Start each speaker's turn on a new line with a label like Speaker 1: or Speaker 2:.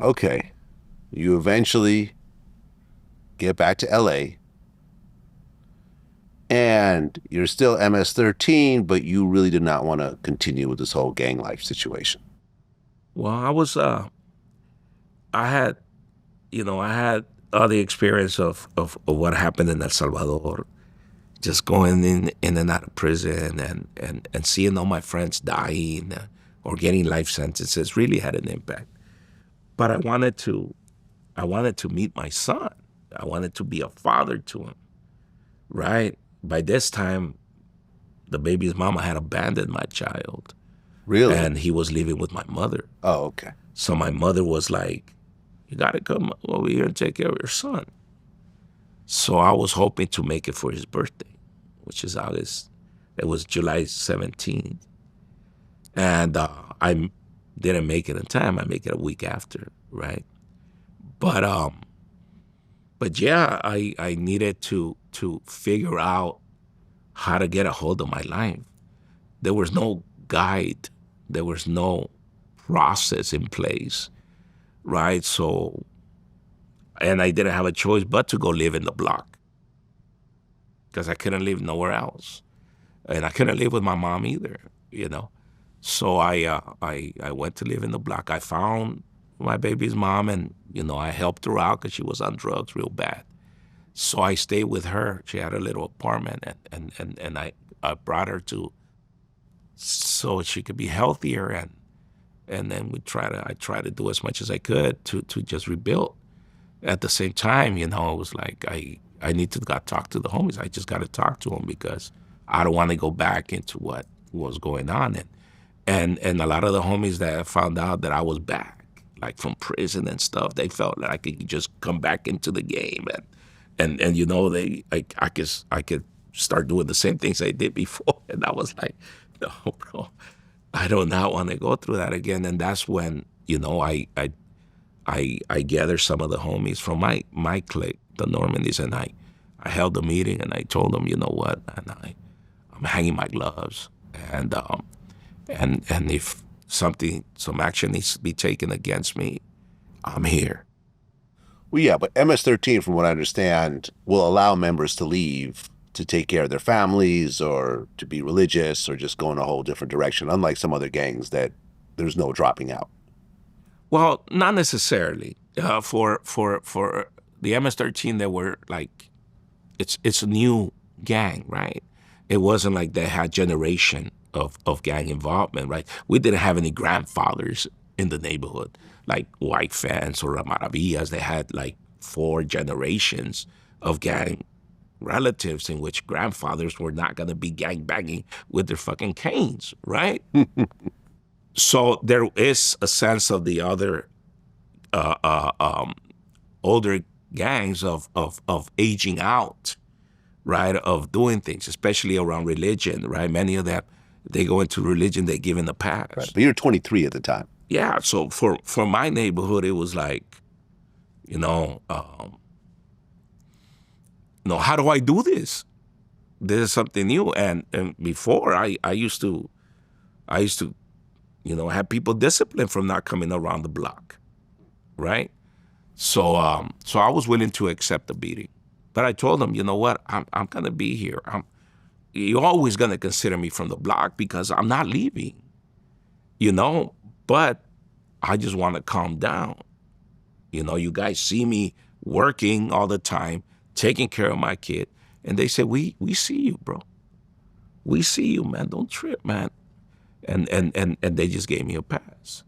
Speaker 1: Okay. You eventually get back to LA and you're still MS-13, but you really did not want to continue with this whole gang life situation.
Speaker 2: Well, I had, I had all the experience of what happened in El Salvador, just going in and out of prison and seeing all my friends dying or getting life sentences really had an impact. But I wanted to meet my son. I wanted to be a father to him, right? By this time, the baby's mama had abandoned my child
Speaker 1: Really?
Speaker 2: and he was living with my mother.
Speaker 1: Oh, okay.
Speaker 2: So my mother was like, you got to come over here and take care of your son. So I was hoping to make it for his birthday, which is August. It was July 17th. And I didn't make it in time. I make it a week after, right? But yeah, I needed to figure out how to get a hold of my life. There was no guide. There was no process in place, right? So, and I didn't have a choice but to go live in the block because I couldn't live nowhere else, and I couldn't live with my mom either. So I went to live in the block. I found my baby's mom, and I helped her out because she was on drugs real bad. So I stayed with her. She had a little apartment, and I brought her to so she could be healthier, and then I tried to do as much as I could to just rebuild. At the same time, it was like I need to got talk to the homies. I just got to talk to them because I don't want to go back into what was going on. And a lot of the homies that found out that I was back, like from prison and stuff, they felt like I could just come back into the game and I could start doing the same things I did before. And I was like, no, bro, I do not want to go through that again. And that's when I gathered some of the homies from my clique, the Normandies, and I held a meeting and I told them, you know what, and I'm hanging my gloves, and if some action needs to be taken against me, I'm here.
Speaker 1: Well, yeah, but MS-13, from what I understand, will allow members to leave to take care of their families or to be religious or just go in a whole different direction, unlike some other gangs that there's no dropping out.
Speaker 2: Well, not necessarily. For the MS-13, they were like it's a new gang, right? It wasn't like they had generation of gang involvement, right? We didn't have any grandfathers in the neighborhood, like White Fence or Maravillas. They had like 4 generations of gang relatives in which grandfathers were not going to be gang banging with their fucking canes, right? So there is a sense of the other uh, uh, um, older gangs of aging out, right? Of doing things, especially around religion, right? Many of them, they go into religion, they give in the
Speaker 1: Right.
Speaker 2: past.
Speaker 1: But you're 23 at the time.
Speaker 2: Yeah. So for my neighborhood, it was like, you know, um, how do I do this? This is something new. And before I used to, have people disciplined from not coming around the block, right? So I was willing to accept the beating. But I told them, you know what? I'm gonna be here. You're always gonna consider me from the block because I'm not leaving, you know. But I just want to calm down. You guys see me working all the time, taking care of my kid, and they said, we see you, bro. We see you, man. Don't trip, man. And they just gave me a pass.